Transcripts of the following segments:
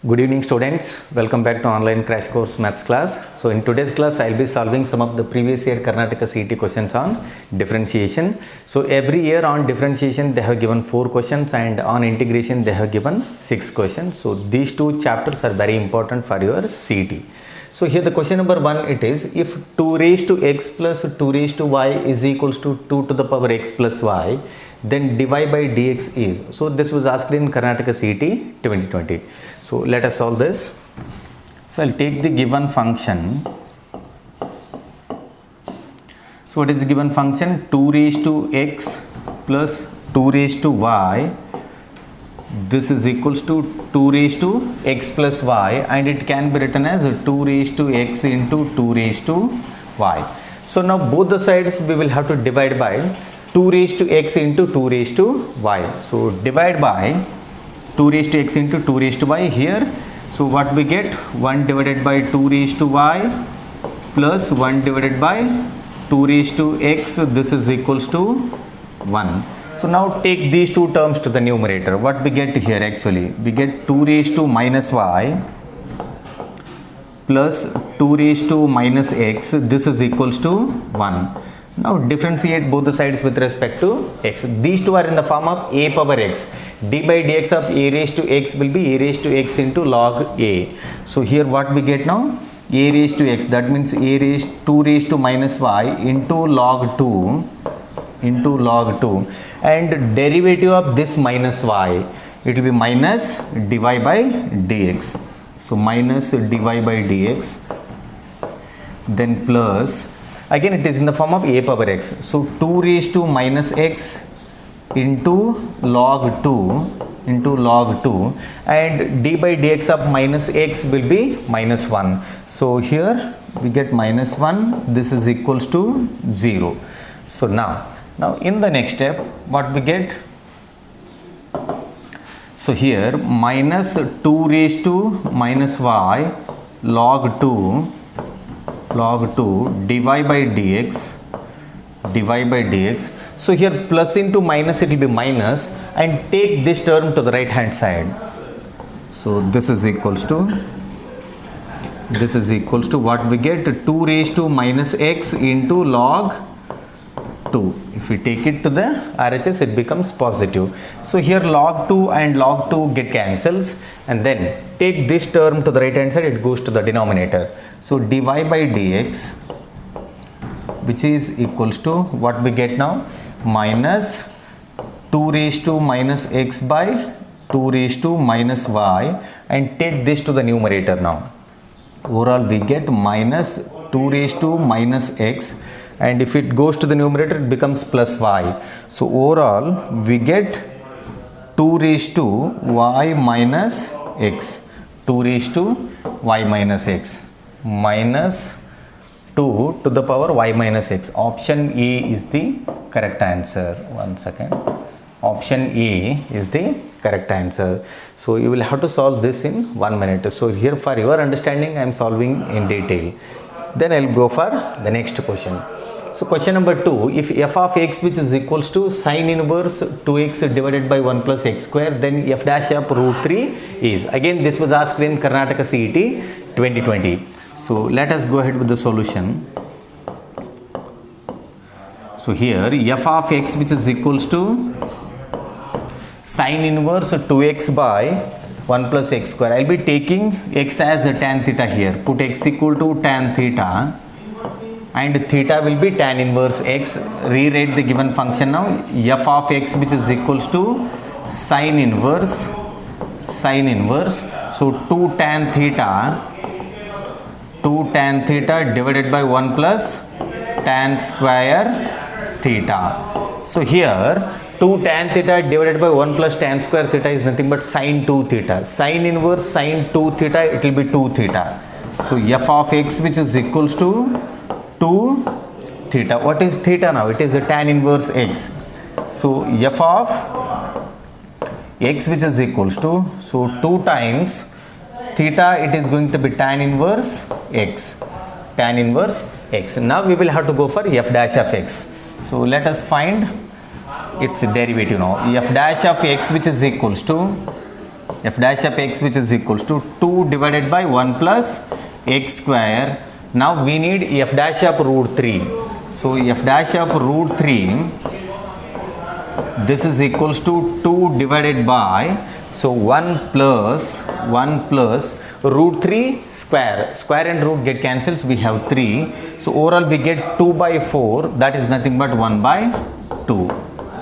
Good evening students, welcome back to online crash course maths class. So in today's class I will be solving some of the previous year Karnataka CET questions on differentiation. So every year on differentiation they have given 4 questions and on integration they have given 6 questions. So these two chapters are very important for your CET. So here the question number 1 it is, if 2 raised to x plus 2 raised to y is equals to 2 to the power x plus y, then dy by dx is. So this was asked in Karnataka CET 2020. So let us solve this. So I'll take the given function. So what is the given function? 2 raised to x plus 2 raised to y. This is equals to 2 raised to x plus y, and it can be written as 2 raised to x into 2 raised to y. So now both the sides we will have to divide by 2 raised to x into 2 raised to y. So divide by 2 raised to x into 2 raised to y here. So what we get? 1 divided by 2 raised to y plus 1 divided by 2 raised to x. This is equals to 1. So now take these two terms to the numerator. What we get here actually? We get 2 raised to minus y plus 2 raised to minus x. This is equals to 1. Now differentiate both the sides with respect to x. These two are in the form of a power x. D by dx of a raised to x will be a raised to x into log a. So here what we get now? A raised to x, that means a raised 2 raised to minus y into log 2 and derivative of this minus y, it will be minus dy by dx. So minus dy by dx, then plus, again it is in the form of a power x. So 2 raised to minus x into log 2 and d by dx of minus x will be minus 1. So here we get minus 1. This is equals to 0. So now in the next step what we get? So here minus 2 raised to minus y log 2 dy by dx. So here plus into minus, it will be minus, and take this term to the right hand side. So this is equals to what we get? 2 raised to minus x into log 2. If we take it to the RHS, it becomes positive. So here log 2 and log 2 get cancels, and then take this term to the right hand side, it goes to the denominator. So dy by dx, which is equals to what we get now? Minus 2 raised to minus x by 2 raised to minus y, and take this to the numerator now. Overall we get minus 2 raised to minus x, and if it goes to the numerator it becomes plus y. So overall we get 2 raised to y minus x, 2 raised to y minus x, minus 2 to the power y minus x. Option A is the correct answer. One second. Option A is the correct answer. So you will have to solve this in 1 minute. So here for your understanding I am solving in detail. Then I will go for the next question. So question number 2, if f of x which is equals to sine inverse 2x divided by 1 plus x square, then f dash of root 3 is. Again this was asked in Karnataka CET 2020. So let us go ahead with the solution. So here f of x which is equals to sine inverse 2x by 1 plus x square. I will be taking x as a tan theta here. Put x equal to tan theta, and theta will be tan inverse x. Rewrite the given function now. F of x which is equals to sine inverse. So 2 tan theta divided by 1 plus tan square theta. So here 2 tan theta divided by 1 plus tan square theta is nothing but sine 2 theta. Sine inverse sine 2 theta, it will be 2 theta. So f of x which is equals to 2 theta. What is theta now? It is a tan inverse x. So f of x which is equals to, so 2 times theta, it is going to be tan inverse x. Now we will have to go for f dash of x. So let us find its derivative now. F dash of x which is equals to f dash of x which is equals to 2 divided by 1 plus x square. Now we need f dash of root 3. So f dash of root 3, this is equals to 2 divided by, so 1 plus root 3 square. Square and root get cancels, we have 3. So overall we get 2 by 4, that is nothing but 1 by 2.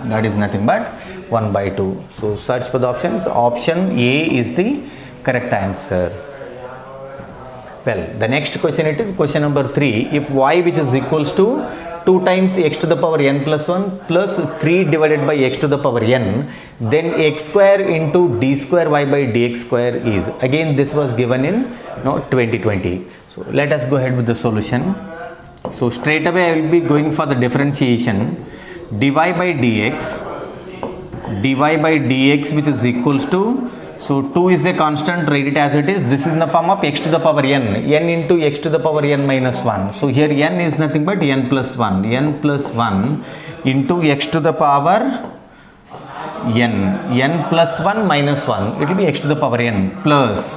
That is nothing but 1 by 2. So search for the options. Option A is the correct answer. Well, the next question, it is question number 3. If y which is equals to 2 times x to the power n plus 1 plus 3 divided by x to the power n, then x square into d square y by dx square is, again this was given in 2020. So let us go ahead with the solution. So straight away I will be going for the differentiation. dy by dx which is equals to, so 2 is a constant, write it as it is. This is in the form of x to the power n into x to the power n minus 1. So here n is nothing but n plus 1 into x to the power n plus 1 minus 1, it will be x to the power n plus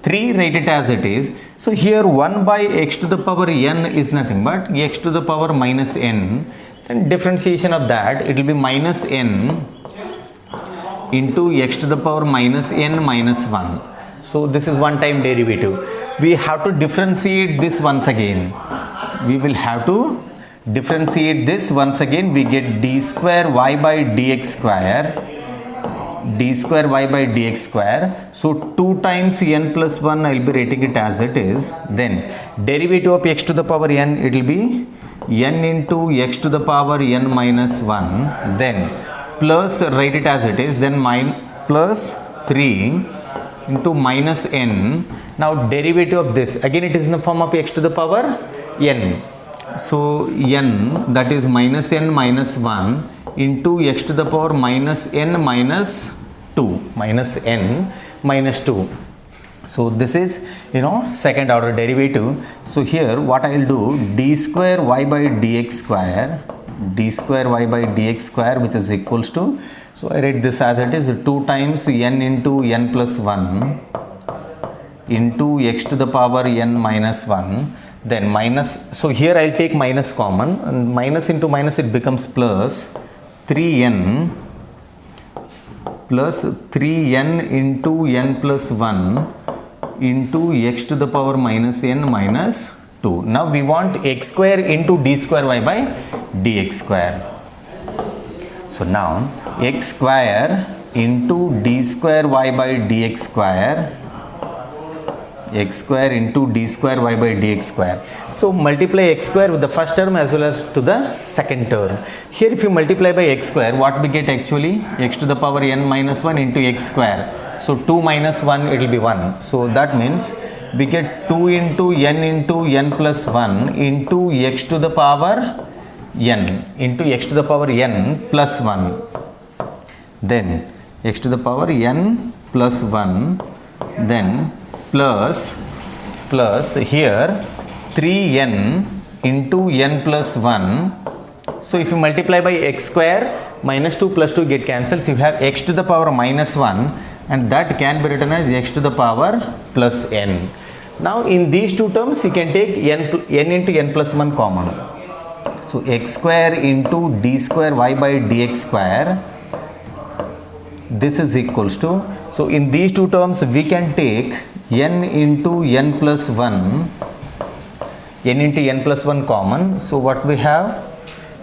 3, write it as it is. So here 1 by x to the power n is nothing but x to the power minus n, then differentiation of that, it will be minus n into x to the power minus n minus 1. So this is one time derivative. We have to differentiate this once again. We will have to differentiate this once again. We get d square y by dx square, so 2 times n plus 1, I will be writing it as it is. Then derivative of x to the power n, it will be n into x to the power n minus 1, then plus, write it as it is, then plus 3 into minus n. Now derivative of this, again it is in the form of x to the power n. So n, that is minus n minus 1 into x to the power minus n minus 2, So this is second order derivative. So here what I will do, d square y by dx square, which is equals to, so I write this as it is, 2 times n into n plus 1 into x to the power n minus 1, then minus, so here I will take minus common, and minus into minus it becomes plus 3n into n plus 1 into x to the power minus n minus 2. Now we want x square into d square y by dx square. So now x square into d square y by dx square, So multiply x square with the first term as well as to the second term. Here if you multiply by x square, what we get actually, x to the power n minus 1 into x square. So 2 minus 1, it will be 1. So that means we get 2 into n plus 1 into x to the power n plus 1. Then x to the power n plus 1, then plus here 3n into n plus 1. So if you multiply by x square, minus 2 plus 2 get cancels, you have x to the power minus 1, and that can be written as x to the power plus n. Now in these two terms you can take n into n plus 1 common. So x square into d square y by dx square, this is equals to, so in these two terms we can take n into n plus 1 common. So what we have?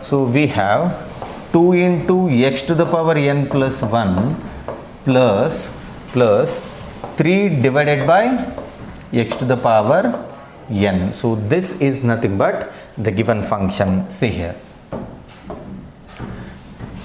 So we have 2 into x to the power n plus 1 plus 3 divided by x to the power n. So this is nothing but the given function. See here.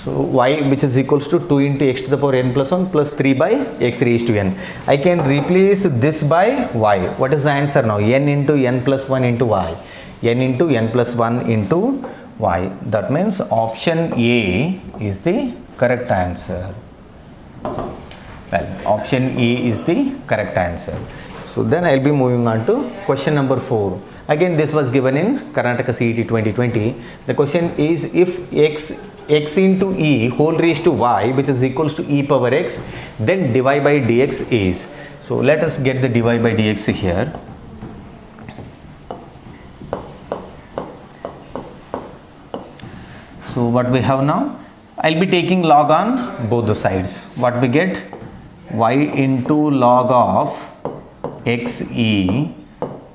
So y which is equals to 2 into x to the power n plus 1 plus 3 by x raised to n. I can replace this by y. What is the answer now? N into n plus 1 into y. N into n plus 1 into y. That means option A is the correct answer. Well, option A is the correct answer. So then I will be moving on to question number 4. Again this was given in Karnataka CET 2020. The question is, if x x into e whole raised to y, which is equals to e power x, then dy by dx is. So let us get the dy by dx here. So what we have now, I'll be taking log on both the sides. What we get, y into log of xe,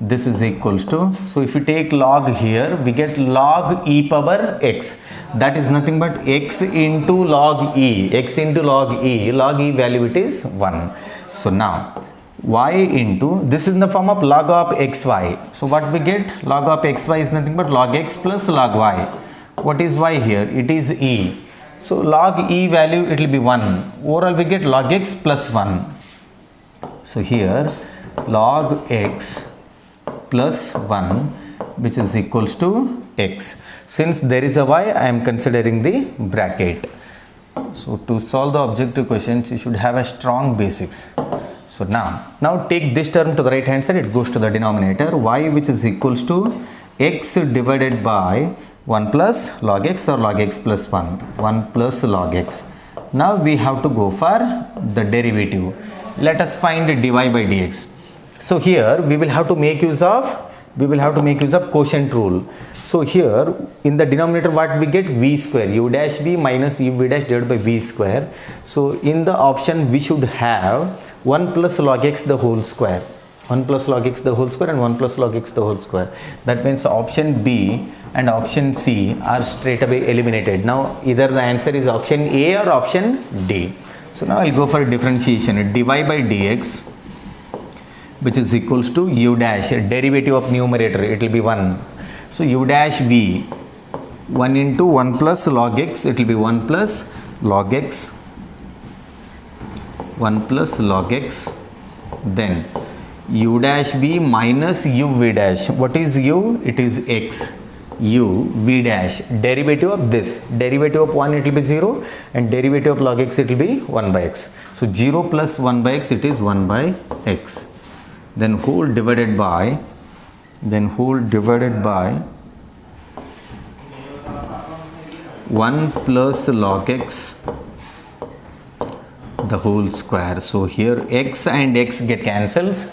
this is equals to, so if you take log here, we get log e power x, that is nothing but x into log e, log e value it is 1. So now y into, this is in the form of log of xy, so what we get, log of xy is nothing but log x plus log y. What is y here? It is e. So log e value it will be 1. Overall we get log x plus 1. So here log x plus 1, which is equals to x. Since there is a y, I am considering the bracket. So to solve the objective questions, you should have a strong basics. So now take this term to the right hand side, it goes to the denominator, y which is equals to x divided by 1 plus log x or log x plus 1, 1 plus log x. Now we have to go for the derivative. Let us find dy by dx. So here we will have to make use of quotient rule. So here in the denominator what we get, v square, u dash v minus u v dash divided by v square. So in the option we should have 1 plus log x the whole square, 1 plus log x the whole square and 1 plus log x the whole square. That means option B and option C are straight away eliminated. Now either the answer is option A or option D. So now I'll go for differentiation. Dy by dx, which is equals to u dash, derivative of numerator, it will be 1. So u dash v, 1 into 1 plus log x, it will be 1 plus log x, 1 plus log x, then u dash v minus u v dash. What is u? It is x. U v dash, derivative of this, derivative of 1 it will be 0 and derivative of log x it will be 1 by x. So 0 plus 1 by x, it is 1 by x. Then whole divided by 1 plus log x the whole square. So here x and x get cancels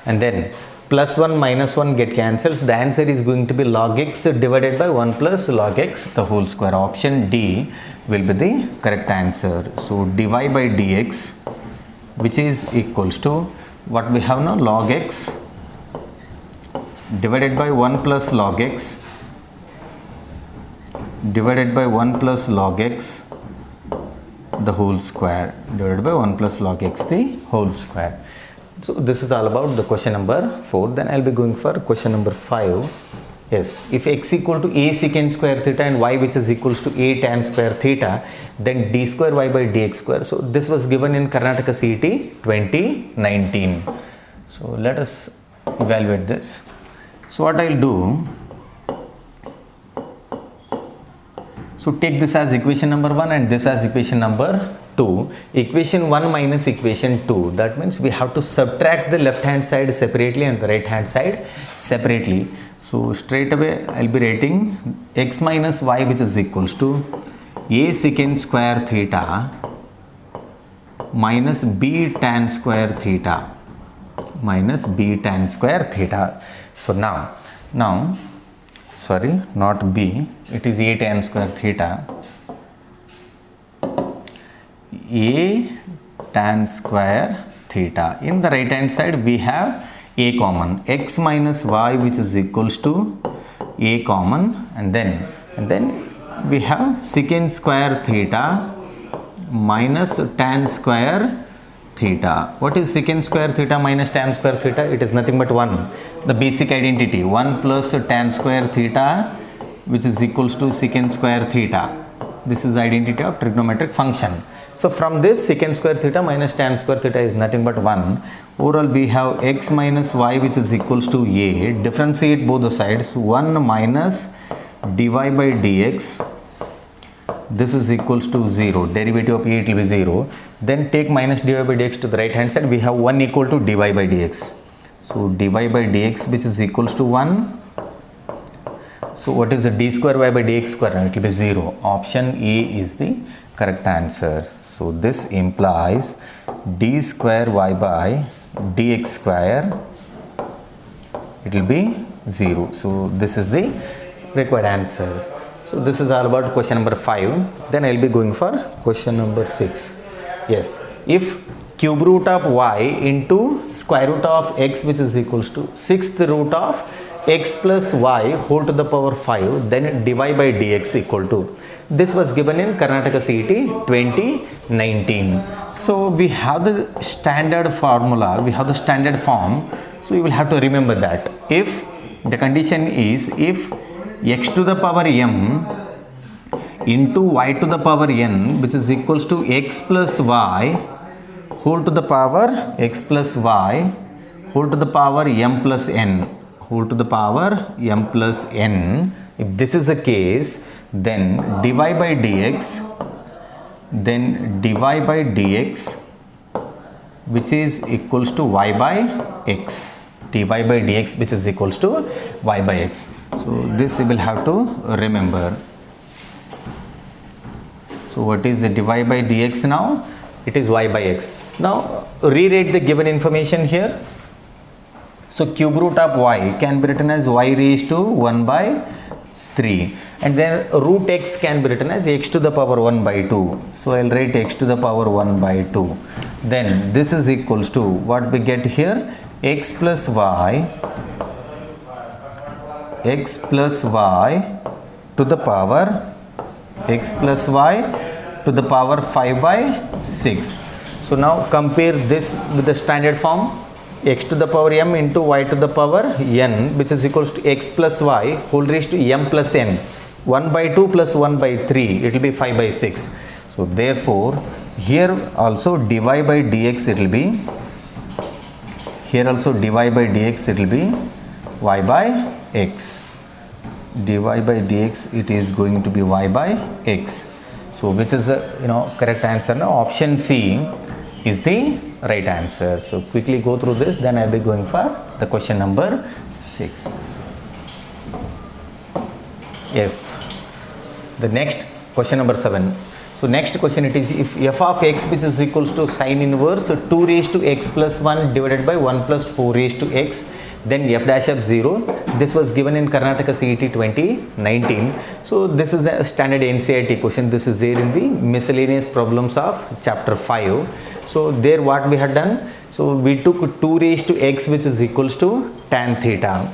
and then plus 1 minus 1 get cancels. The answer is going to be log x divided by 1 plus log x the whole square. Option D will be the correct answer. So dy by dx, which is equals to what we have now, log x divided by 1 plus log x divided by 1 plus log x the whole square divided by 1 plus log x the whole square. So this is all about the question number 4. Then I'll be going for question number 5. Yes, if x equal to a secant square theta and y which is equals to a tan square theta, then d square y by dx square. So this was given in Karnataka CET 2019. So let us evaluate this. So what I'll do, so take this as equation number 1 and this as equation number 2. Equation 1 minus equation 2. That means we have to subtract the left hand side separately and the right hand side separately. So straight away I'll be writing x minus y which is equals to a secant square theta minus b tan square theta minus b tan square theta. So now sorry, not b, it is a tan square theta, a tan square theta. In the right hand side we have a common, x minus y which is equals to a common, and then we have secant square theta minus tan square theta. What is secant square theta minus tan square theta? It is nothing but 1, the basic identity, 1 plus tan square theta which is equals to secant square theta. This is the identity of trigonometric function. So from this secant square theta minus tan square theta is nothing but 1. Overall we have x minus y which is equals to a, differentiate both the sides, 1 minus dy by dx, this is equals to 0, derivative of a it will be 0. Then take minus dy by dx to the right hand side, we have 1 equal to dy by dx. So dy by dx which is equals to 1 So what is the d square y by dx square? It will be 0. Option A is the correct answer. So this implies d square y by dx square, it will be 0. So this is the required answer. So this is all about question number 5. Then I will be going for question number 6. Yes, if cube root of y into square root of x, which is equals to sixth root of x plus y whole to the power 5, then dy by dx equal to, this was given in Karnataka CET 2019. So we have the standard formula, we have the standard form. So you will have to remember that if the condition is if x to the power m into y to the power n, which is equals to x plus y whole to the power x plus y whole to the power m plus n whole to the power m plus n, if this is the case, then dy by dx which is equals to y by x, dy by dx which is equals to y by x. So this you will have to remember. So what is the dy by dx now? It is y by x. Now rewrite the given information here. So cube root of y can be written as y raised to 1 by 3, and then root x can be written as x to the power 1 by 2. So I will write x to the power 1 by 2. Then this is equals to what we get here, x plus y to the power x plus y to the power 5 by 6. So now compare this with the standard form, x to the power m into y to the power n, which is equals to x plus y whole raised to m plus n. 1 by 2 plus 1 by 3, it will be 5 by 6. So therefore here also dy by dx it will be, here also dy by dx it will be y by x, dy by dx it is going to be y by x. So which is the correct answer now? Option C is the right answer. So quickly go through this, then I will be going for the question number 6. Yes, the next question number 7. So next question it is, if f of x which is equals to sin inverse 2 raised to x plus 1 divided by 1 plus 4 raised to x, then f dash of 0. This was given in Karnataka CET 2019. So this is the standard NCERT question. This is there in the miscellaneous problems of chapter 5. So there what we had done, so we took 2 raised to x which is equals to tan theta.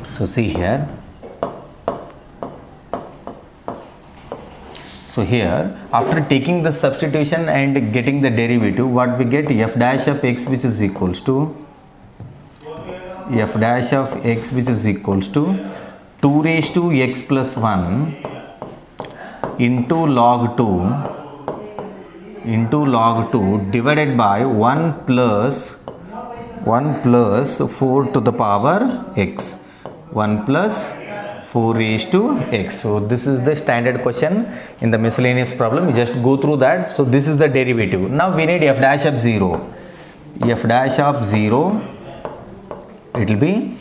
So see here. So here after taking the substitution and getting the derivative, what we get, f dash of x which is equals to 2 raised to x plus 1 into log 2 divided by 1 plus 4 to the power x, 1 plus 4 raised to x. So this is the standard question in the miscellaneous problem. You just go through that. So this is the derivative. Now we need f dash of 0. F dash of 0, it will be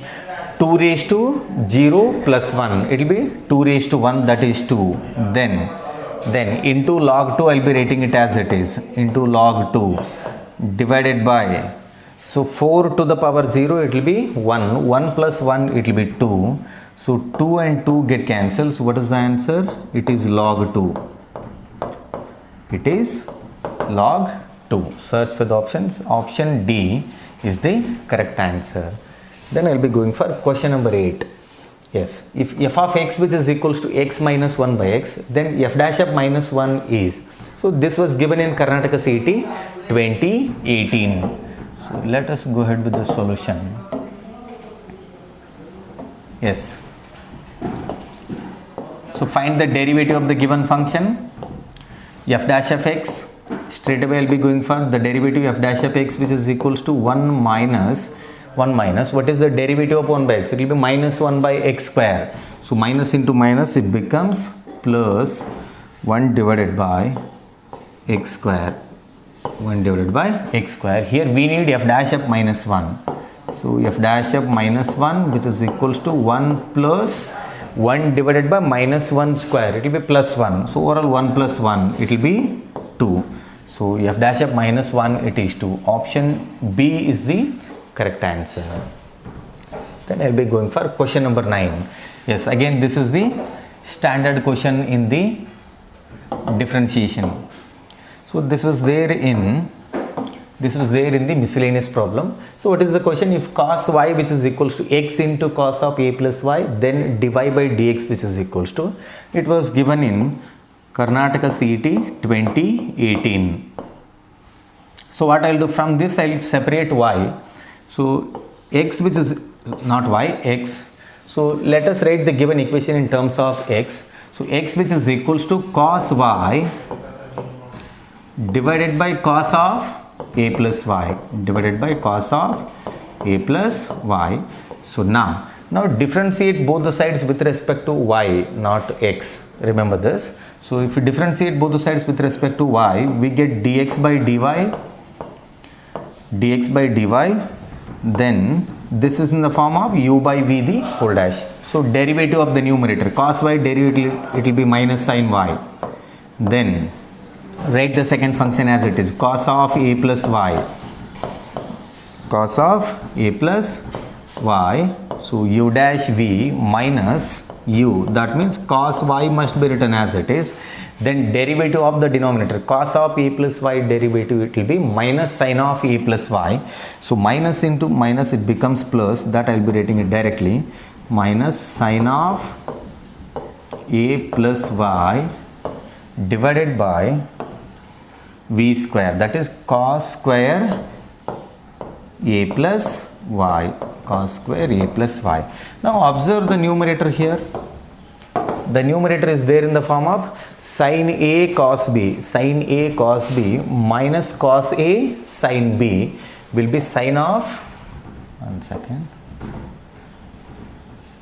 2 raised to 0 plus 1. It will be 2 raised to 1, that is 2. Then into log 2 I will be writing it as it is, into log 2 divided by, so 4 to the power 0 it will be 1, 1 plus 1 it will be 2. So 2 and 2 get cancelled. So what is the answer? It is log 2. It is log 2. Search for the options. Option D is the correct answer. Then I will be going for question number 8. Yes, if f of x which is equals to x minus 1 by x, then f dash of minus 1 is. So this was given in Karnataka CET 2018. So let us go ahead with the solution. Yes. So find the derivative of the given function, f dash of x. Straight away I will be going for the derivative f dash of x which is equals to 1 minus, what is the derivative of 1 by x? It will be minus 1 by x square. So minus into minus it becomes plus 1 divided by x square. 1 divided by x square. Here we need f dash of minus 1. So f dash of minus 1 which is equals to 1 plus 1 divided by minus 1 square, it will be plus 1. So overall 1 plus 1, it will be 2. So f dash of minus 1, it is 2. Option B is the correct answer. Then I'll be going for question number 9. Yes, again this is the standard question in the differentiation. So this was there in the miscellaneous problem. So what is the question? If cos y which is equals to x into cos of a plus y, then dy by dx which is equals to, it was given in Karnataka CET 2018. So what I'll do from this, I'll separate y. So x which is not y, x. So let us write the given equation in terms of x. So x which is equals to cos y divided by cos of a plus y divided by cos of a plus y. So now differentiate both the sides with respect to y, not x. Remember this. So if we differentiate both the sides with respect to y, we get dx by dy, then this is in the form of u by v the whole dash. So derivative of the numerator, cos y derivative, it will be minus sin y. Then write the second function as it is, cos of a plus y, cos of a plus y. So u dash v minus u, that means cos y must be written as it is. Then derivative of the denominator, cos of a plus y derivative, it will be minus sin of a plus y. So minus into minus, it becomes plus, that I will be writing it directly, minus sin of a plus y divided by v square, that is cos square a plus y, cos square a plus y. Now observe the numerator here. The numerator is there in the form of sin a cos b, sin a cos b minus cos a sin b will be sin of,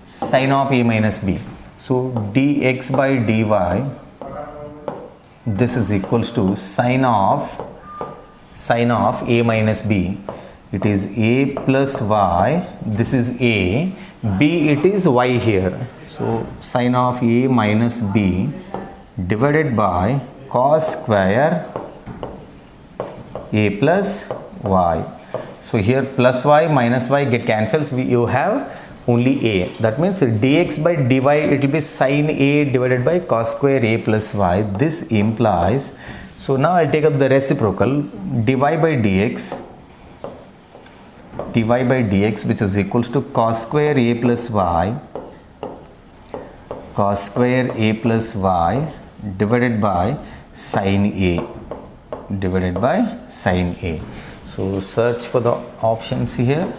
sin of a minus b. So dx by dy, this is equals to sin of a minus b. It is a plus y, this is a, b it is y here. So sin of a minus b divided by cos square a plus y. So here plus y minus y get cancels, you have only a. That means dx by dy, it will be sin a divided by cos square a plus y. This implies, so now I'll take up the reciprocal, dy by dx which is equals to cos square a plus y, cos square a plus y divided by sin a, So search for the options here.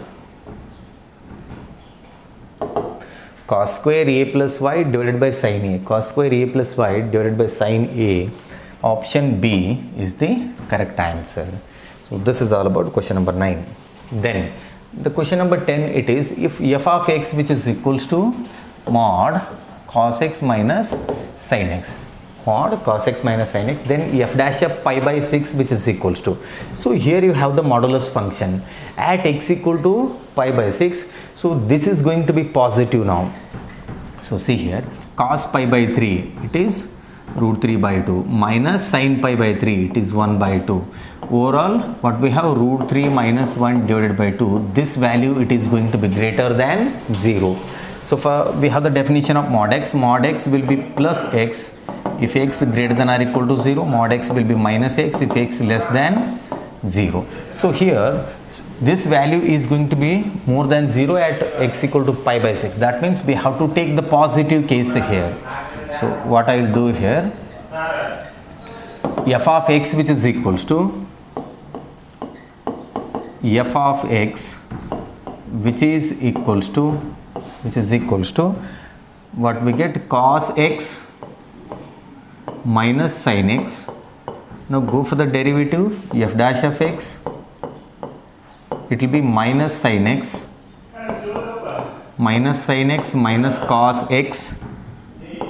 Cos square a plus y divided by sin a, cos square a plus y divided by sin a. Option B is the correct answer. So this is all about question number 9. Then the question number 10, it is, if f of x which is equals to mod cos x minus sin x, mod cos x minus sin x, then f dash of pi by 6 which is equals to. So here you have the modulus function at x equal to pi by 6. So this is going to be positive now. So see here, cos pi by 3, it is root 3 by 2 minus sin pi by 3, it is 1 by 2. Overall what we have, root 3 minus 1 divided by 2, this value it is going to be greater than 0. So for we have the definition of mod x will be plus x if x greater than or equal to 0, mod x will be minus x if x less than 0. So here this value is going to be more than 0 at x equal to pi by 6. That means we have to take the positive case here. So what I will do here, f of x which is equals to f of x which is equals to what we get, cos x minus sin x. Now go for the derivative, f dash of x, it will be minus sin x minus cos x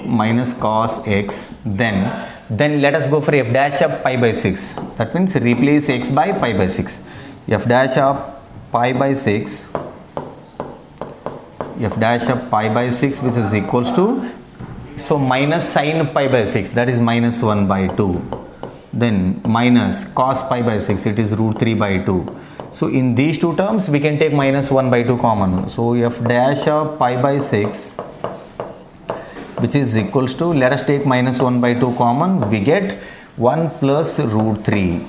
minus cos x. Then let us go for f dash of pi by 6. That means replace x by pi by 6. F dash of pi by 6 f dash of pi by 6 which is equals to, so minus sin pi by 6, that is minus 1 by 2, then minus cos pi by 6, it is root 3 by 2. So in these two terms we can take minus 1 by 2 common. So f dash of pi by 6 which is equals to, let us take minus 1 by 2 common, we get 1 plus root 3,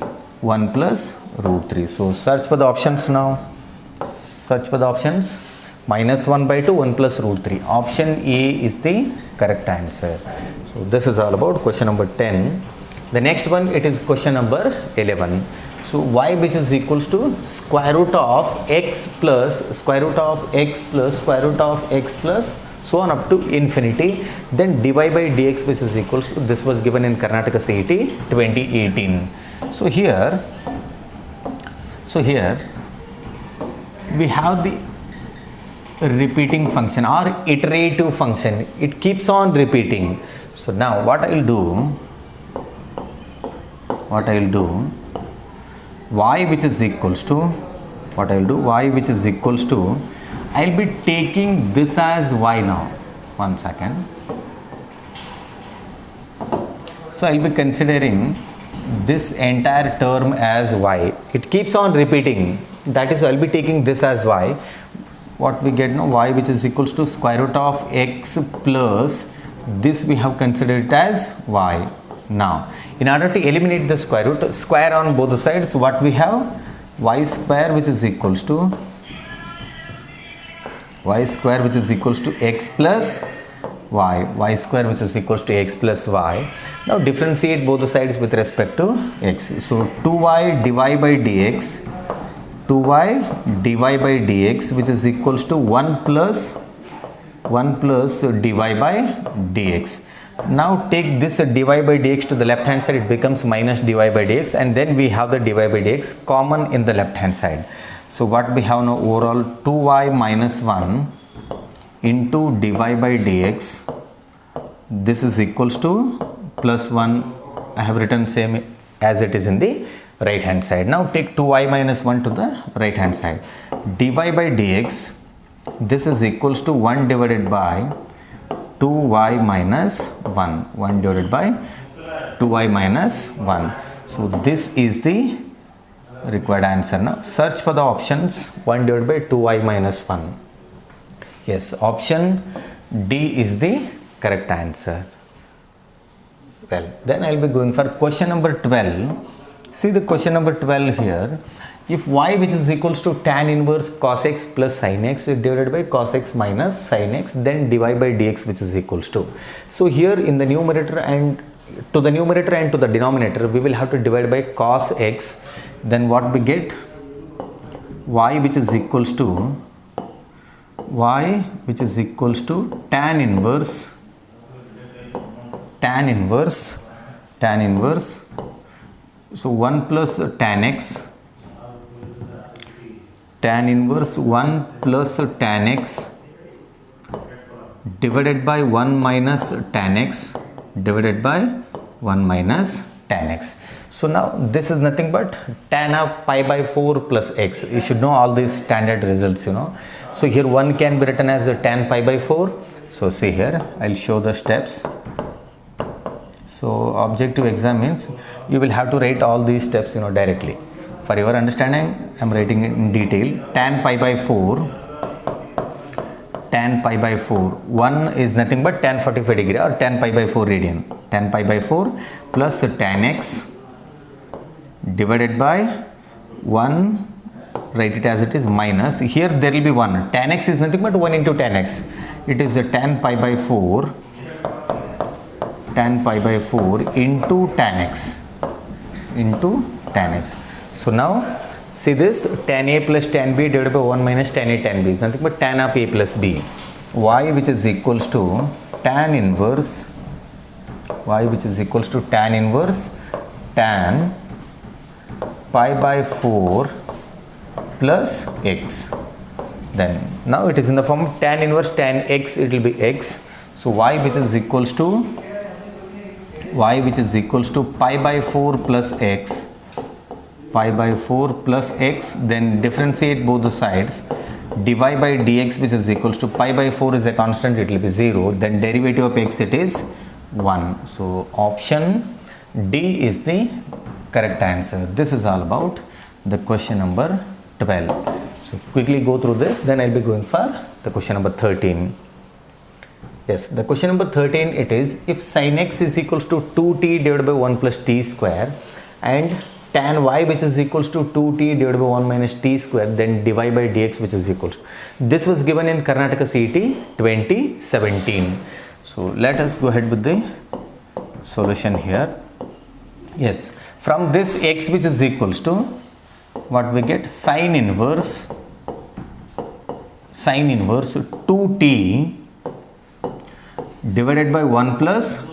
1 plus root 3. So search for the options now. Search for the options. Minus 1 by 2, 1 plus root 3. Option A is the correct answer. So this is all about question number 10. The next one, it is question number 11. So y which is equals to square root of x plus square root of x plus square root of x plus so on up to infinity, then dy by dx which is equals to, this was given in Karnataka CET 2018. So here we have the repeating function or iterative function, it keeps on repeating. So now what I will do, y which is equals to, y which is equals to, I will be taking this as y now. One second. So I will be considering this entire term as y. It keeps on repeating. That is why I will be taking this as y. What we get now, y which is equals to square root of x plus this we have considered it as y. Now in order to eliminate the square root, square on both the sides, what we have, y square which is equals to x plus y square which is equals to x plus y. Now differentiate both the sides with respect to x. So 2y dy by dx which is equals to 1 plus dy by dx. Now take this dy by dx to the left hand side, it becomes minus dy by dx, and then we have the dy by dx common in the left hand side. So what we have now, overall 2y minus 1 into dy by dx, this is equals to plus 1. I have written same as it is in the right hand side. Now take 2y minus 1 to the right hand side. dy by dx, this is equals to 1 divided by 2y minus 1 divided by 2y minus 1. So this is the required answer. Now search for the options. 1 divided by 2y minus 1. Yes, option D is the correct answer. Well, then I will be going for question number 12. See the question number 12 here. If y which is equals to tan inverse cos x plus sin x is divided by cos x minus sin x, then dy by dx which is equals to. So here in the numerator and to the denominator we will have to divide by cos x. Then what we get, y which is equals to tan inverse so 1 plus tan x, tan inverse 1 plus tan x divided by 1 minus tan x divided by 1 minus tan x. So now this is nothing but tan of pi by 4 plus x. You should know all these standard results, you know. So here 1 can be written as the tan pi by 4. So see here, I will show the steps. So objective exam means you will have to write all these steps, you know, directly. For your understanding, I am writing it in detail. Tan pi by 4, 1 is nothing but tan 45 degree or tan pi by 4 radian. Tan pi by 4 plus tan x divided by 1, write it as it is, minus, here there will be 1. Tan x is nothing but 1 into tan x. It is a tan pi by 4 into tan x. So now see this, tan a plus tan b divided by 1 minus tan a tan b is nothing but tan of a plus b. Y which is equals to tan inverse tan pi by 4 plus x. Then now it is in the form of tan inverse tan x, it will be x. So y which is equals to pi by 4 plus x, then differentiate both the sides. dy by dx which is equals to pi by 4 is a constant, it will be 0, then derivative of x it is 1. So option D is the correct answer. This is all about the question number 12. So quickly go through this, then I'll be going for the question number 13. Yes, the question number 13 it is, if sin x is equals to 2t divided by 1 plus t square and tan y which is equals to 2t divided by 1 minus t square, then dy by dx which is equals. This was given in Karnataka CET 2017. So let us go ahead with the solution here. Yes, from this x which is equals to what we get, sin inverse 2t divided by 1 plus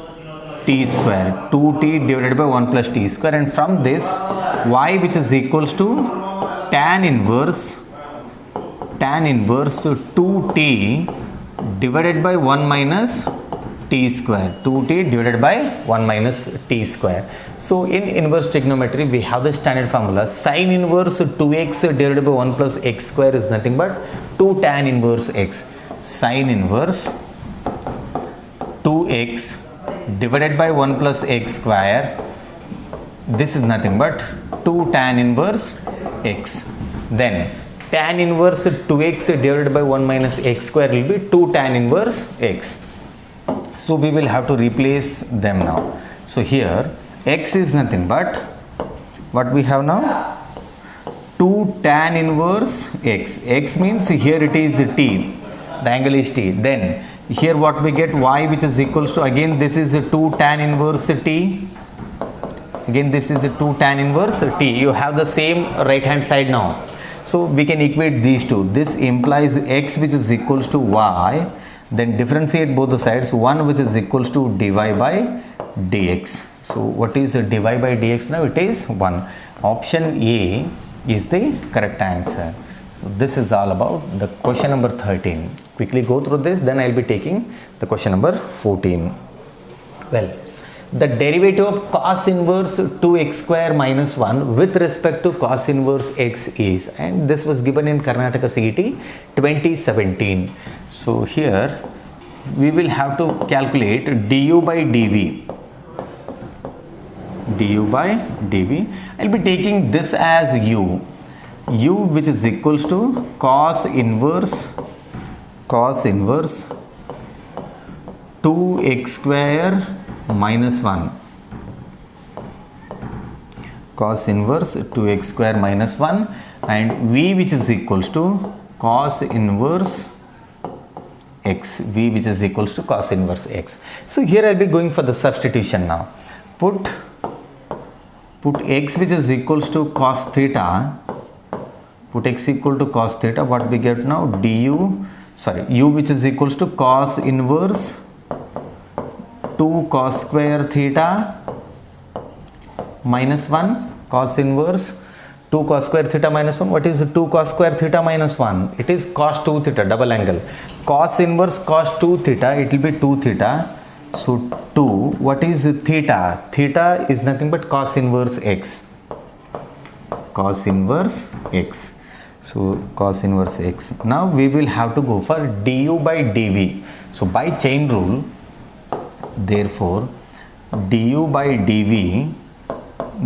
t square, 2t divided by 1 plus t square, and from this y which is equals to tan inverse 2t divided by 1 minus t square, 2t divided by 1 minus t square. So in inverse trigonometry we have the standard formula, sin inverse 2x divided by 1 plus x square is nothing but 2 tan inverse x. Sin inverse 2x divided by 1 plus x square, this is nothing but 2 tan inverse x. Then tan inverse 2x divided by 1 minus x square will be 2 tan inverse x. So we will have to replace them now. So here x is nothing but what we have now, 2 tan inverse x. X means here it is t, the angle is t. Then here what we get, y which is equals to, again this is a 2 tan inverse t, again this is a 2 tan inverse t. You have the same right hand side now, so we can equate these two. This implies x which is equals to y, then differentiate both the sides, 1 which is equals to dy by dx. So what is dy by dx now? It is 1. Option A is the correct answer. So this is all about the question number 13. Quickly go through this, then I will be taking the question number 14. Well, the derivative of cos inverse 2x square minus 1 with respect to cos inverse x is, and this was given in Karnataka CET 2017. So here we will have to calculate du by dv. Du by dv. I will be taking this as u which is equals to cos inverse 2x square minus 1, cos inverse 2x square minus 1, and v which is equals to cos inverse x, v which is equals to cos inverse x. So here I will be going for the substitution now. Put x which is equals to cos theta, put x equal to cos theta, what we get now, u which is equals to cos inverse 2 cos square theta minus 1, cos inverse 2 cos square theta minus 1. What is 2 cos square theta minus 1? It is cos 2 theta, double angle. Cos inverse cos 2 theta, it will be 2 theta. So 2, what is theta? Theta is nothing but cos inverse x. Cos inverse x. So cos inverse x. Now we will have to go for du by dv. So by chain rule, therefore du by dv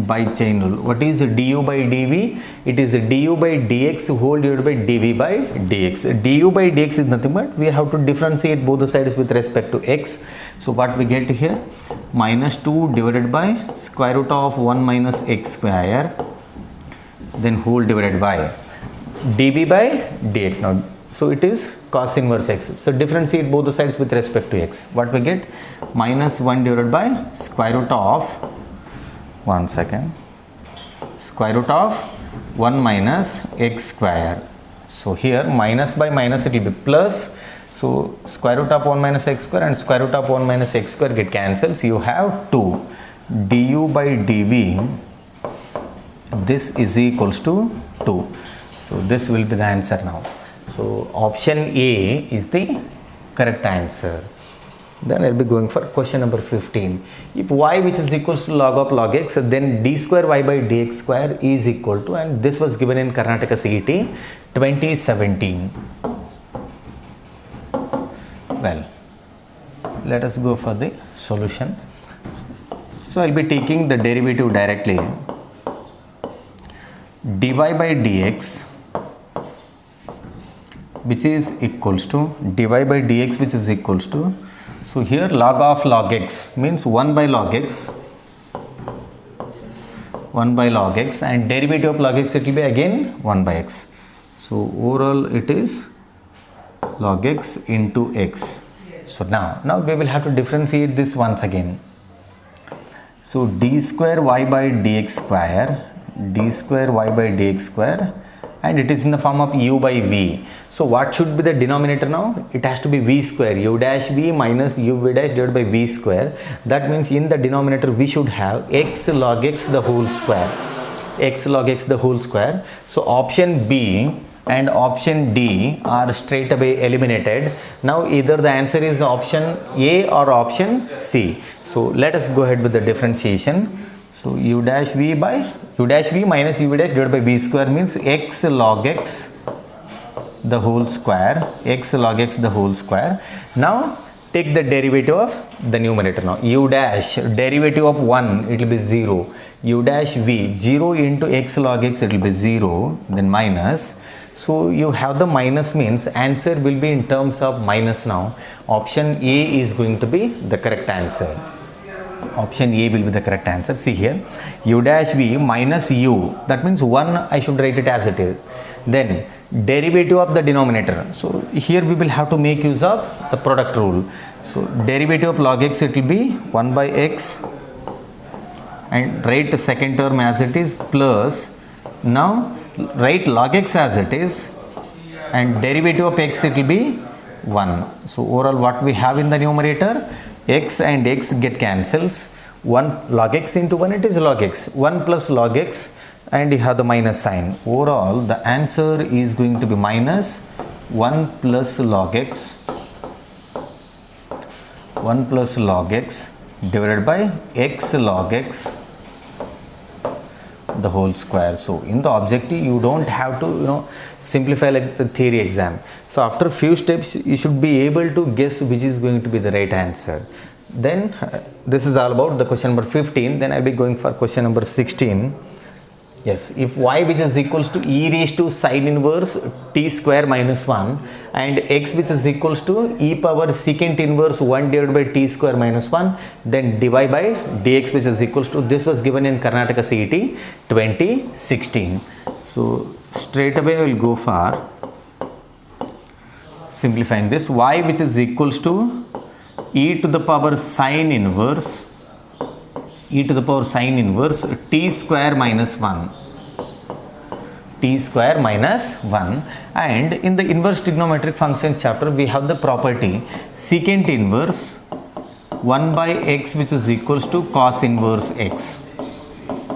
by chain rule. What is du by dv? It is du by dx whole divided by dv by dx. Du by dx is nothing but we have to differentiate both the sides with respect to x. So what we get here, minus 2 divided by square root of 1 minus x square, then whole divided by dv by dx. Now so it is cos inverse x. So differentiate both the sides with respect to x. What we get, minus 1 divided by square root of, square root of 1 minus x square. So here minus by minus it will be plus. So square root of 1 minus x square and square root of 1 minus x square get cancelled. So you have 2 du by dv. This is equals to 2. So this will be the answer now. So option A is the correct answer. Then I'll be going for question number 15. If y which is equals to log of log x, then d square y by dx square is equal to, and this was given in Karnataka CET 2017. Well, let us go for the solution. So I'll be taking the derivative directly. dy by dx which is equals to dy by dx which is equals to, so here log of log x means 1 by log x, 1 by log x, and derivative of log x it will be again 1 by x. So overall it is log x into x. So now we will have to differentiate this once again. So d square y by dx square, d square y by dx square, and it is in the form of u by v. So what should be the denominator now? It has to be v square, u dash v minus u v dash divided by v square. That means in the denominator we should have x log x the whole square, x log x the whole square. So option B and option D are straight away eliminated. Now either the answer is option A or option C. So let us go ahead with the differentiation. So u dash v by u dash v minus u v dash divided by v square means x log x the whole square, x log x the whole square. Now take the derivative of the numerator. Now u dash derivative of 1 it will be 0, u dash v 0 into x log x it will be 0, then minus. So you have the minus means answer will be in terms of minus now. Option A is going to be the correct answer. Option A will be the correct answer. See here, u dash v minus u, that means 1 I should write it as it is. Then derivative of the denominator. So here we will have to make use of the product rule. So derivative of log x it will be 1 by x, and write the second term as it is, plus now write log x as it is, and derivative of x it will be 1. So overall what we have in the numerator, x and x get cancels, 1 log x into 1 it is log x, 1 plus log x, and you have the minus sign. Overall the answer is going to be minus 1 plus log x, 1 plus log x divided by x log x the whole square. So in the objective you don't have to simplify like the theory exam. So after few steps you should be able to guess which is going to be the right answer. Then this is all about the question number 15. Then I'll be going for question number 16. Yes, if y which is equals to e raised to sine inverse t square minus 1 and x which is equals to e power secant inverse 1 divided by t square minus 1, then dy by dx which is equals to, this was given in Karnataka CET 2016. So straight away we will go for simplifying this. Y which is equals to e to the power sine inverse, e to the power sine inverse t square minus 1, t square minus 1, and in the inverse trigonometric function chapter we have the property secant inverse 1 by x which is equals to cos inverse x,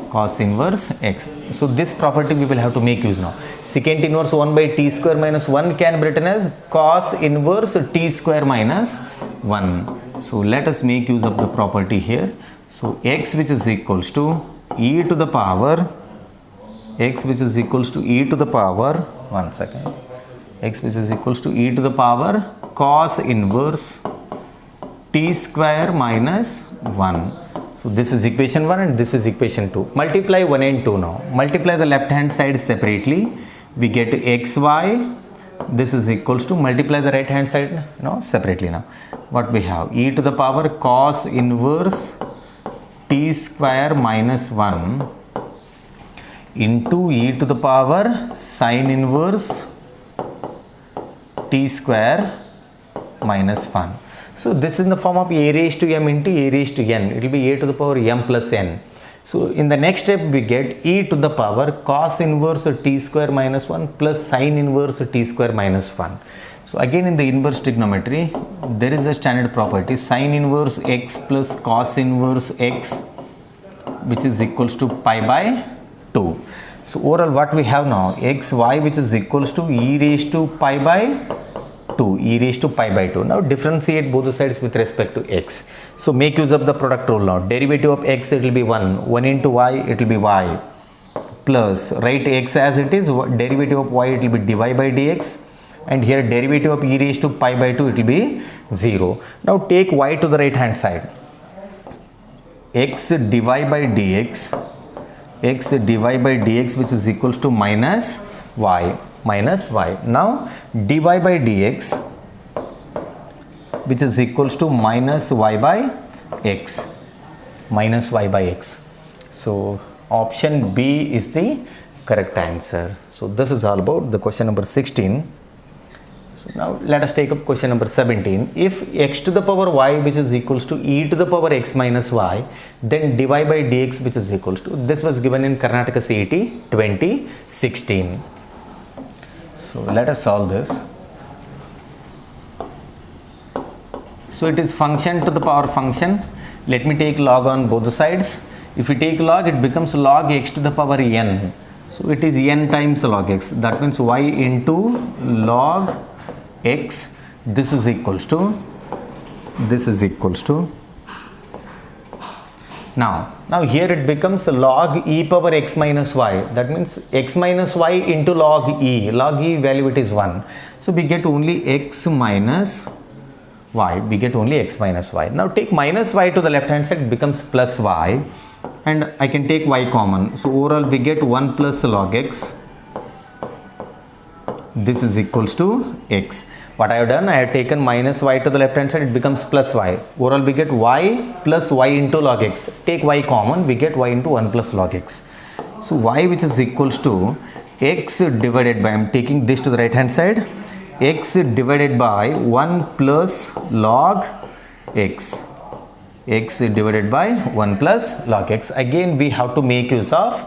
cos inverse x. So this property we will have to make use now. Secant inverse 1 by t square minus 1 can be written as cos inverse t square minus 1. So let us make use of the property here. So x which is equals to e to the power, x which is equals to e to the power, one second, x which is equals to e to the power cos inverse t square minus 1. So this is equation 1 and this is equation 2. Multiply 1 and 2 now. Multiply the left hand side separately. We get xy. This is equals to, multiply the right hand side separately now. What we have, e to the power cos inverse t square minus 1 into e to the power sine inverse t square minus 1. So this is in the form of a raised to m into a raised to n. It will be a to the power m plus n. So in the next step we get e to the power cos inverse t square minus 1 plus sine inverse t square minus 1. So again in the inverse trigonometry there is a standard property sine inverse x plus cos inverse x which is equals to pi by 2. So overall what we have now, xy which is equals to e raised to pi by 2 e raised to pi by 2. Now differentiate both the sides with respect to x. So make use of the product rule now. Derivative of x, it will be 1. 1 into y, it will be y. Plus, write x as it is. Derivative of y, it will be dy by dx. And here derivative of e raised to pi by 2, it will be 0. Now take y to the right hand side. X dy by dx, x dy by dx, which is equals to minus y. Now dy by dx, which is equals to minus y by x. So option B is the correct answer. So this is all about the question number 16. So now let us take up question number 17. If x to the power y, which is equals to e to the power x minus y, then dy by dx, which is equals to, this was given in Karnataka CET 2016. So let us solve this. So it is function to the power function. Let me take log on both the sides. If we take log, it becomes log x to the power n. So it is n times log x. That means y into log x. This is equals to now here it becomes log e power x minus y. That means x minus y into log e. Log e value, it is 1. So we get only x minus y. Now take minus y to the left hand side, it becomes plus y. And I can take y common. So overall we get 1 plus log x. This is equals to x. What I have done, I have taken minus y to the left hand side, it becomes plus y. Overall we get y plus y into log x. Take y common, we get y into 1 plus log x. So y, which is equals to x divided by, I am taking this to the right hand side, x divided by 1 plus log x. X divided by 1 plus log x. Again we have to make use of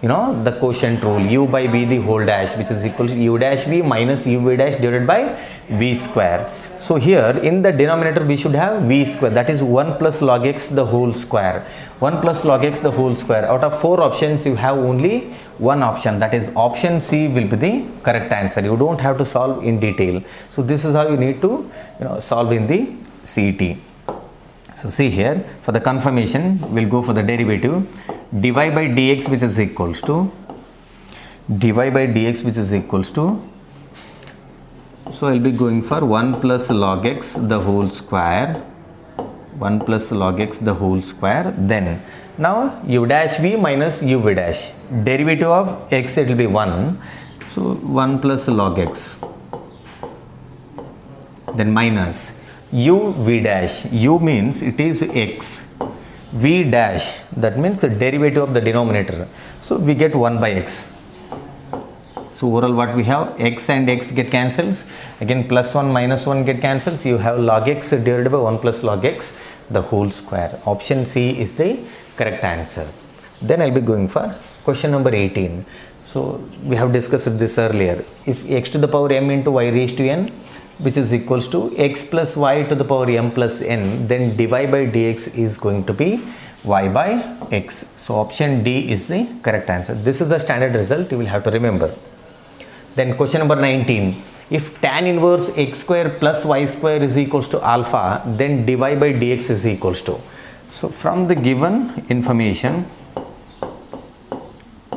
the quotient rule, u by v the whole dash, which is equal to u dash v minus u v dash divided by v square. So here in the denominator we should have v square, that is 1 plus log x the whole square. 1 plus log x the whole square. Out of 4 options you have only one option, that is option C will be the correct answer. You don't have to solve in detail. So this is how you need to solve in the CET. So see here, for the confirmation we'll go for the derivative. Dy by dx, which is equals to so I'll be going for 1 plus log x the whole square. Then now u dash v minus u v dash. Derivative of x, it will be 1. So 1 plus log x. Then minus u v dash. U means it is x. V dash, that means the derivative of the denominator. So we get 1 by x. So overall what we have, x and x get cancels. Again plus 1 minus 1 get cancels. You have log x divided by 1 plus log x the whole square. Option C is the correct answer. Then I'll be going for question number 18. So we have discussed this earlier. If x to the power m into y raised to n, which is equals to x plus y to the power m plus n, then dy by dx is going to be y by x. So option D is the correct answer. This is the standard result, you will have to remember. Then question number 19. If tan inverse x square plus y square is equals to alpha, then dy by dx is equals to. So from the given information,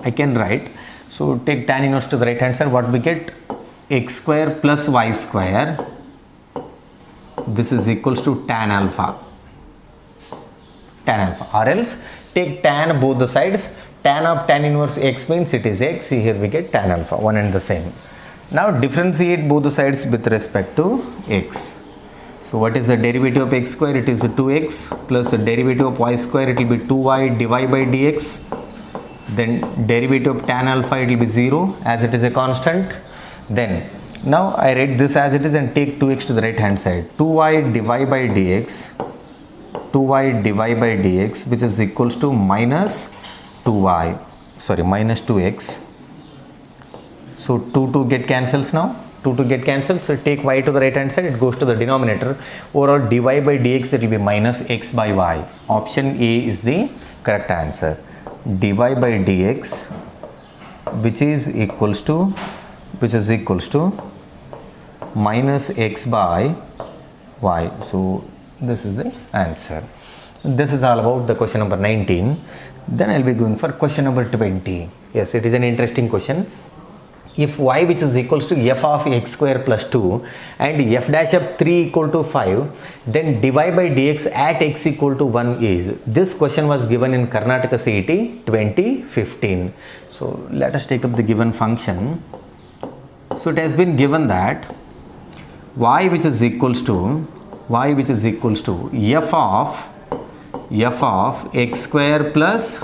I can write. So take tan inverse to the right hand side, what we get? X square plus y square, this is equals to tan alpha, or else take tan both the sides. Tan of tan inverse x means it is x. Here we get tan alpha, one and the same. Now differentiate both the sides with respect to x. So what is the derivative of x square? It is 2x plus the derivative of y square, it will be 2y dy by dx. Then derivative of tan alpha, it will be 0 as it is a constant. Then now I write this as it is and take 2x to the right hand side. 2y dy by dx, which is equals to minus 2x. So 2 get cancels now. 2 get cancelled. So take y to the right hand side, it goes to the denominator. Overall dy by dx, it will be minus x by y. Option A is the correct answer. Dy by dx, which is equals to minus x by y. So this is the answer. This is all about the question number 19. Then I'll be going for question number 20. Yes, it is an interesting question. If y which is equals to f of x square plus 2 and f dash of 3 equal to 5, then dy by dx at x equal to 1 is. This question was given in Karnataka CET 2015. So let us take up the given function. So it has been given that y which is equals to f of x square plus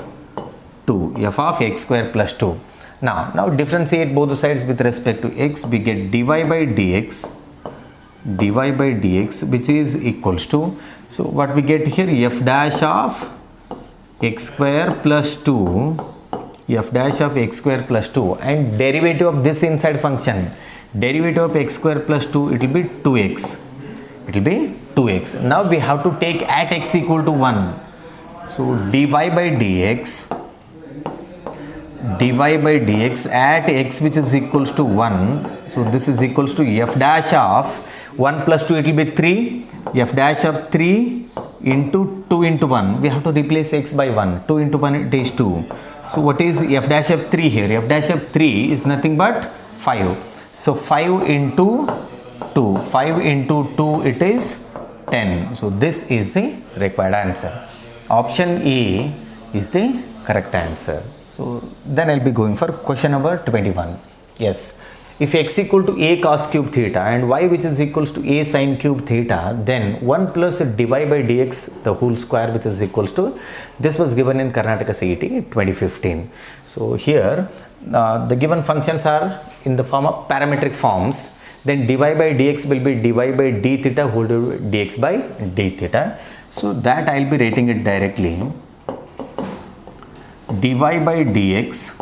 2, f of x square plus 2. Now differentiate both the sides with respect to x. We get dy by dx which is equals to, so what we get here, f dash of x square plus 2, f dash of x square plus 2, and derivative of this inside function, derivative of x square plus 2, it will be 2x. Now we have to take at x equal to 1. So dy by dx at x which is equals to 1. So this is equals to f dash of 1 plus 2, it will be 3. F dash of 3 into 2 into 1. We have to replace x by 1. 2 into 1 it is 2. So what is f dash of 3 here? F dash of 3 is nothing but 5. So 5 into 2. 5 into 2 it is 10. So this is the required answer. Option A is the correct answer. So then I'll be going for question number 21. Yes, if x equal to a cos cube theta and y which is equals to a sin cube theta, then 1 plus dy by dx the whole square which is equals to, this was given in Karnataka CET 2015. So here the given functions are in the form of parametric forms. Then dy by dx will be dy by d theta whole divided by dx by d theta. So that I'll be writing it directly. dy by dx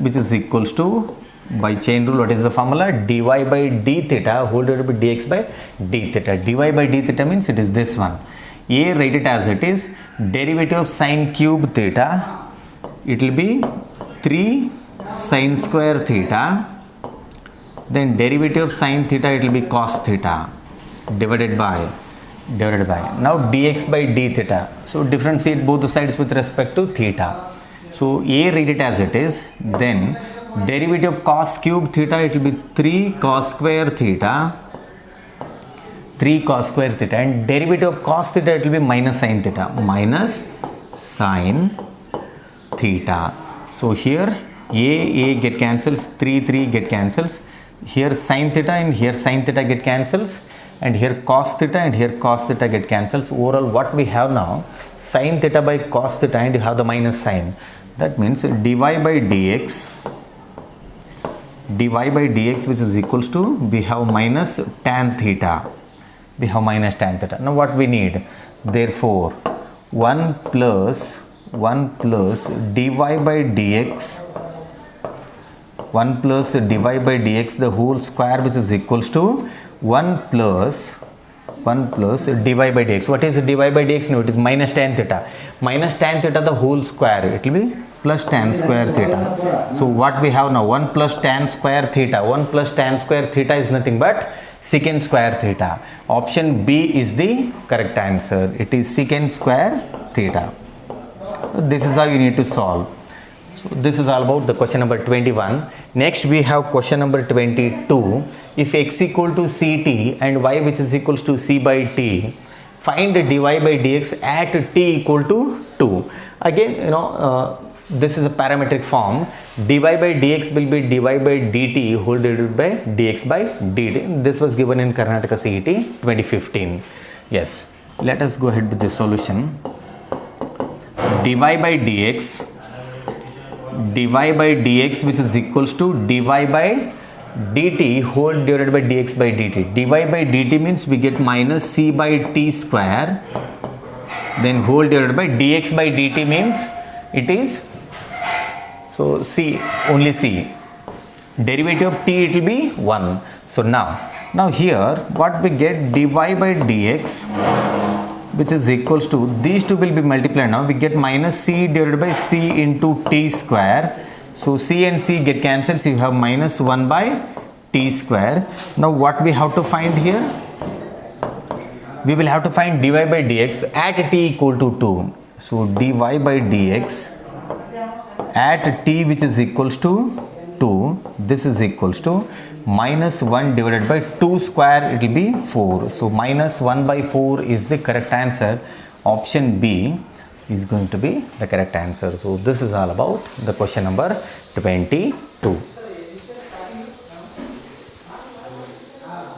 which is equals to, by chain rule, what is the formula? dy by d theta whole divided by dx by d theta. dy by d theta means it is this one. A, write it as it is. Derivative of sine cube theta, it will be 3 sine square theta. Then derivative of sine theta, it will be cos theta divided by. Now dx by d theta. So differentiate both the sides with respect to theta. So A, read it as it is. Then derivative of cos cube theta, it will be 3 cos square theta. And derivative of cos theta, it will be minus sin theta. So here A get cancels, 3 get cancels. Here sin theta and here sin theta get cancels. And here cos theta and here cos theta get cancels. Overall what we have now, sin theta by cos theta, and you have the minus sign. That means dy by dx which is equals to, we have minus tan theta. Now what we need? Therefore 1 plus dy by dx the whole square which is equals to 1 plus dy by dx. What is dy by dx? No, it is minus tan theta. Minus tan theta the whole square, it will be plus tan square theta. So what we have now, 1 plus tan square theta. 1 plus tan square theta is nothing but secant square theta. Option B is the correct answer. It is secant square theta. This is how you need to solve. So this is all about the question number 21. Next we have question number 22. If x equal to ct and y which is equals to c by t, find dy by dx at t equal to 2. Again, this is a parametric form. dy by dx will be dy by dt whole divided by dx by dt. This was given in Karnataka CET 2015. Yes, let us go ahead with the solution. dy by dx which is equals to dy by dt whole divided by dx by dt. dy by dt means we get minus c by t square, then whole divided by dx by dt means it is, so c, only c. Derivative of t, it will be 1. So now here what we get, dy by dx which is equals to, these two will be multiplied now, we get minus c divided by c into t square. So c and c get cancelled, so you have minus 1 by t square. Now what we have to find here? We will have to find dy by dx at t equal to 2. So dy by dx at t which is equals to 2, this is equals to minus 1 divided by 2 square, it will be 4. So minus 1 by 4 is the correct answer. Option B is going to be the correct answer. So this is all about the question number 22.